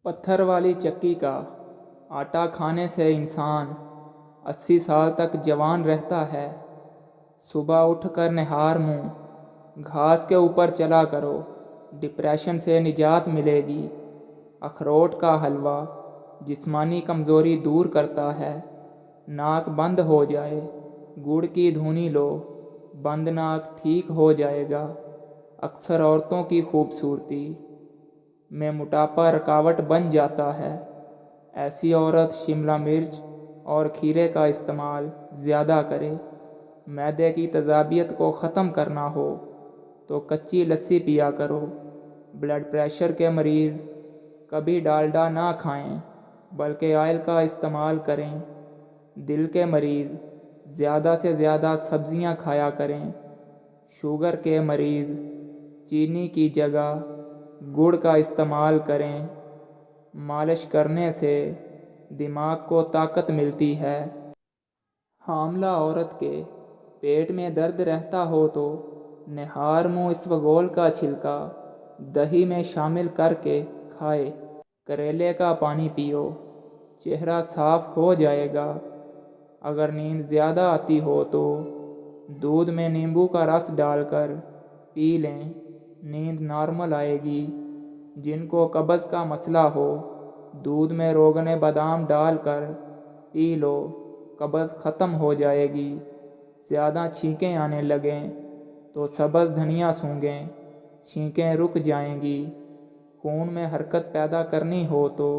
पत्थर वाली चक्की का आटा खाने से इंसान 80 साल तक जवान रहता है। सुबह उठकर निहार मुंह घास के ऊपर चला करो, डिप्रेशन से निजात मिलेगी। अखरोट का हलवा जिस्मानी कमज़ोरी दूर करता है। नाक बंद हो जाए, गुड़ की धुनी लो, बंद नाक ठीक हो जाएगा। अक्सर औरतों की खूबसूरती में मोटापा रुकावट बन जाता है। ऐसी औरत शिमला मिर्च और खीरे का इस्तेमाल ज़्यादा करे। मैदे की तेज़ाबियत को ख़त्म करना हो तो कच्ची लस्सी पिया करो। ब्लड प्रेशर के मरीज़ कभी डालडा ना खाएं, बल्कि ऑयल का इस्तेमाल करें। दिल के मरीज़ ज़्यादा से ज़्यादा सब्ज़ियां खाया करें। शुगर के मरीज़ चीनी की जगह गुड़ का इस्तेमाल करें। मालिश करने से दिमाग को ताकत मिलती है। हामला औरत के पेट में दर्द रहता हो तो निहार मुंह इसबगोल का छिलका दही में शामिल करके खाए। करेले का पानी पियो, चेहरा साफ हो जाएगा। अगर नींद ज़्यादा आती हो तो दूध में नींबू का रस डालकर पी लें, नींद नॉर्मल आएगी। जिनको कब्ज़ का मसला हो, दूध में रोगने बादाम डालकर पी लो, कब्ज़ ख़त्म हो जाएगी। ज़्यादा छींकें आने लगें तो सब्ज़ धनिया सूंघें, छींकें रुक जाएंगी। खून में हरकत पैदा करनी हो तो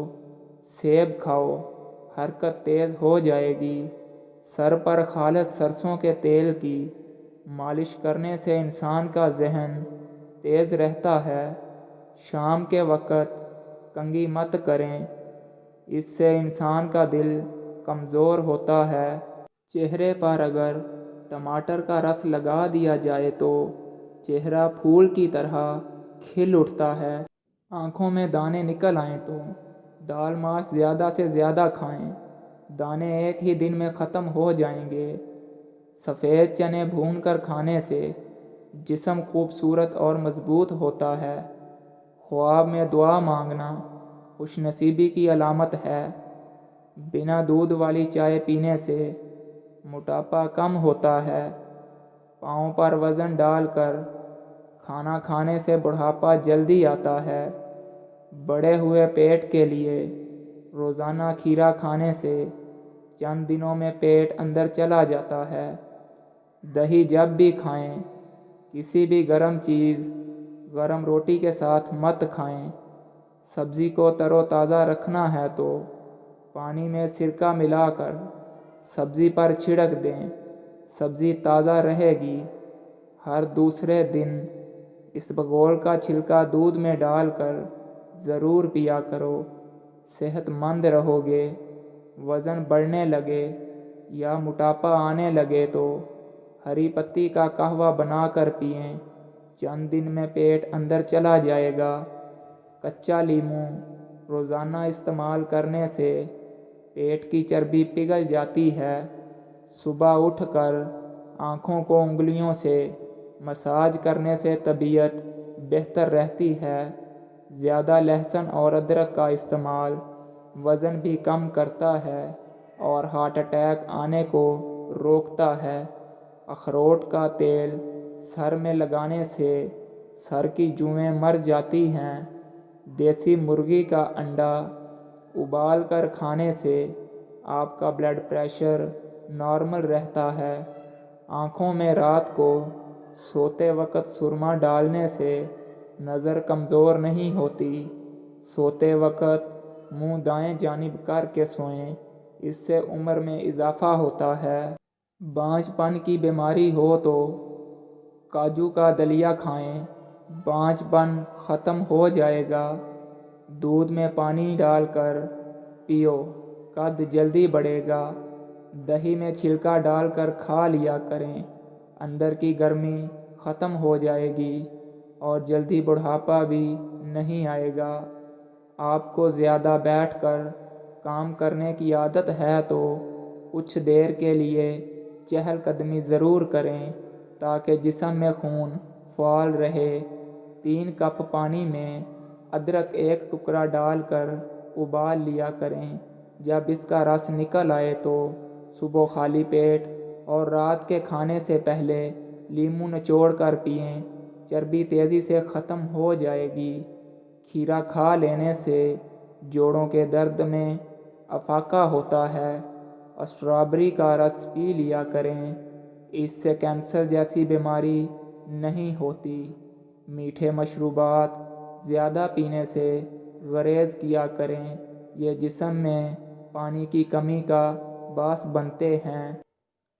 सेब खाओ, हरकत तेज़ हो जाएगी। सर पर खालिस सरसों के तेल की मालिश करने से इंसान का जहन तेज़ रहता है। शाम के वक़्त कंघी मत करें, इससे इंसान का दिल कमज़ोर होता है। चेहरे पर अगर टमाटर का रस लगा दिया जाए तो चेहरा फूल की तरह खिल उठता है। आँखों में दाने निकल आएँ तो दाल माश ज़्यादा से ज़्यादा खाएं, दाने एक ही दिन में ख़त्म हो जाएंगे। सफ़ेद चने भूनकर खाने से जिस्म खूबसूरत और मज़बूत होता है। ख्वाब में दुआ मांगना खुशनसीबी की अलामत है। बिना दूध वाली चाय पीने से मोटापा कम होता है। पाँव पर वज़न डालकर खाना खाने से बुढ़ापा जल्दी आता है। बढ़े हुए पेट के लिए रोज़ाना खीरा खाने से चंद दिनों में पेट अंदर चला जाता है। दही जब भी खाएं, किसी भी गर्म चीज़ गर्म रोटी के साथ मत खाएं। सब्ज़ी को तरोताज़ा रखना है तो पानी में सिरका मिलाकर सब्ज़ी पर छिड़क दें, सब्ज़ी ताज़ा रहेगी। हर दूसरे दिन इसबगोल का छिलका दूध में डालकर ज़रूर पिया करो। सेहतमंद रहोगे। वज़न बढ़ने लगे या मोटापा आने लगे तो हरी पत्ती का कहवा बनाकर पिएं, चंद दिन में पेट अंदर चला जाएगा। कच्चा लीमू रोज़ाना इस्तेमाल करने से पेट की चर्बी पिघल जाती है। सुबह उठकर आँखों को उंगलियों से मसाज करने से तबीयत बेहतर रहती है। ज़्यादा लहसुन और अदरक का इस्तेमाल वज़न भी कम करता है और हार्ट अटैक आने को रोकता है। अखरोट का तेल सर में लगाने से सर की जुएं मर जाती हैं। देसी मुर्गी का अंडा उबाल कर खाने से आपका ब्लड प्रेशर नॉर्मल रहता है। आँखों में रात को सोते वक़्त सुरमा डालने से नज़र कमज़ोर नहीं होती। सोते वक़्त मुंह दाएं जानिब करके सोएं, इससे उम्र में इजाफ़ा होता है। बांझपन की बीमारी हो तो काजू का दलिया खाएं, बांझपन ख़त्म हो जाएगा। दूध में पानी डालकर पियो, कद जल्दी बढ़ेगा। दही में छिलका डालकर खा लिया करें, अंदर की गर्मी ख़त्म हो जाएगी और जल्दी बुढ़ापा भी नहीं आएगा। आपको ज़्यादा बैठकर काम करने की आदत है तो कुछ देर के लिए चहलकदमी ज़रूर करें ताकि जिस्म में खून फाल रहे। 3 कप पानी में अदरक 1 टुकड़ा डालकर ابال لیا کریں۔ جب اس کا رس نکل آئے تو صبح خالی پیٹ اور رات کے کھانے سے پہلے لیموں نچوڑ کر پئیں، چربی تیزی سے ختم ہو جائے گی۔ کھیرا کھا لینے سے جوڑوں کے درد میں افاقہ ہوتا ہے۔ اسٹرابری کا رس پی لیا کریں، اس سے کینسر جیسی بیماری نہیں ہوتی۔ میٹھے مشروبات زیادہ پینے سے گریز کیا کریں، یہ جسم میں پانی کی کمی کا باعث بنتے ہیں۔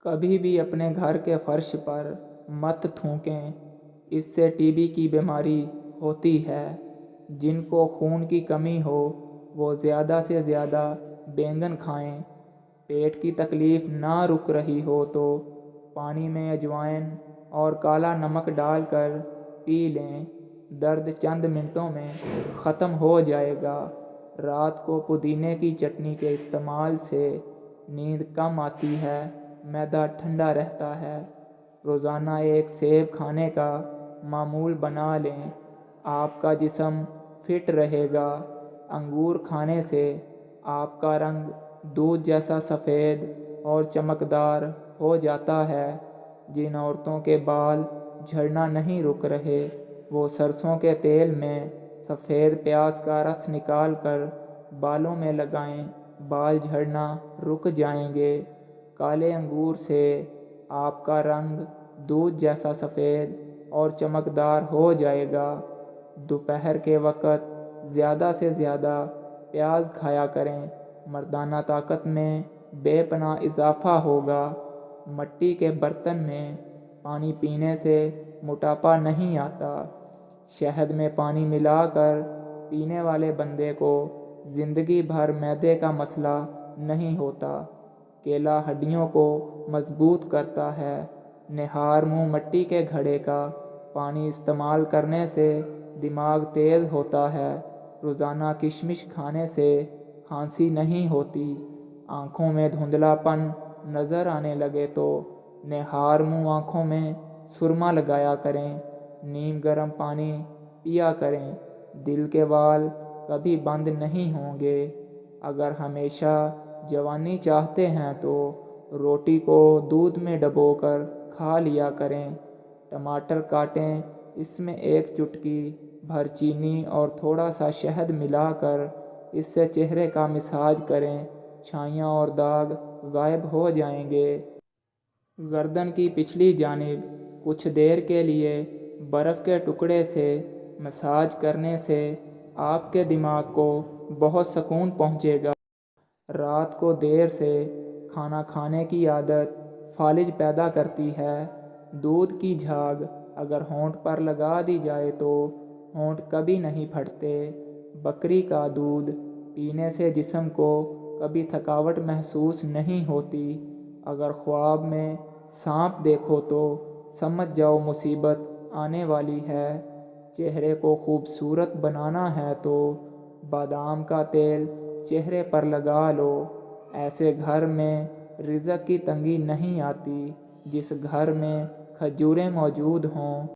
کبھی بھی اپنے گھر کے فرش پر مت تھوکیں، اس سے ٹی بی کی بیماری ہوتی ہے۔ جن کو خون کی کمی ہو وہ زیادہ سے زیادہ بینگن کھائیں۔ پیٹ کی تکلیف نہ رک رہی ہو تو پانی میں اجوائن اور کالا نمک ڈال کر پی لیں، درد چند منٹوں میں ختم ہو جائے گا۔ رات کو پودینے کی چٹنی کے استعمال سے نیند کم آتی ہے، معدہ ٹھنڈا رہتا ہے۔ روزانہ ایک سیب کھانے کا معمول بنا لیں، آپ کا جسم فٹ رہے گا۔ انگور کھانے سے آپ کا رنگ دودھ جیسا سفید اور چمکدار ہو جاتا ہے۔ جن عورتوں کے بال جھڑنا نہیں رک رہے وہ سرسوں کے تیل میں سفید پیاز کا رس نکال کر بالوں میں لگائیں، بال جھڑنا رک جائیں گے۔ کالے انگور سے آپ کا رنگ دودھ جیسا سفید اور چمکدار ہو جائے گا۔ دوپہر کے وقت زیادہ سے زیادہ پیاز کھایا کریں، مردانہ طاقت میں بے پناہ اضافہ ہوگا۔ مٹی کے برتن میں پانی پینے سے موٹاپا نہیں آتا۔ شہد میں پانی ملا کر پینے والے بندے کو زندگی بھر معدے کا مسئلہ نہیں ہوتا۔ کیلا ہڈیوں کو مضبوط کرتا ہے۔ نہار منہ مٹی کے گھڑے کا پانی استعمال کرنے سے دماغ تیز ہوتا ہے۔ روزانہ کشمش کھانے سے کھانسی نہیں ہوتی۔ آنکھوں میں دھندلا پن نظر آنے لگے تو نہار منہ آنکھوں میں سرما لگایا کریں، نیم گرم پانی پیا کریں۔ دل کے وال کبھی بند نہیں ہوں گے۔ اگر ہمیشہ جوانی چاہتے ہیں تو روٹی کو دودھ میں ڈبو کر کھا لیا کریں۔ ٹماٹر کاٹیں، اس میں ایک چٹکی بھر چینی اور تھوڑا سا شہد ملا کر اس سے چہرے کا مساج کریں، چھائیاں اور داغ غائب ہو جائیں گے۔ گردن کی پچھلی جانب کچھ دیر کے لیے برف کے ٹکڑے سے مساج کرنے سے آپ کے دماغ کو بہت سکون پہنچے گا۔ رات کو دیر سے کھانا کھانے کی عادت فالج پیدا کرتی ہے۔ دودھ کی جھاگ اگر ہونٹ پر لگا دی جائے تو ہونٹ کبھی نہیں پھٹتے۔ بکری کا دودھ پینے سے جسم کو کبھی تھکاوٹ محسوس نہیں ہوتی۔ اگر خواب میں سانپ دیکھو تو سمجھ جاؤ مصیبت آنے والی ہے۔ چہرے کو خوبصورت بنانا ہے تو بادام کا تیل چہرے پر لگا لو۔ ایسے گھر میں رزق کی تنگی نہیں آتی جس گھر میں کھجوریں موجود ہوں۔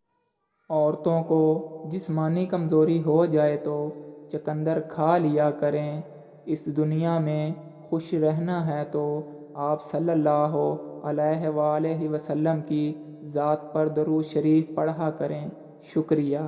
عورتوں کو جسمانی کمزوری ہو جائے تو چقندر کھا لیا کریں۔ اس دنیا میں خوش رہنا ہے تو آپ صلی اللہ علیہ وآلہ وسلم کی ذات پر درود شریف پڑھا کریں۔ شکریہ۔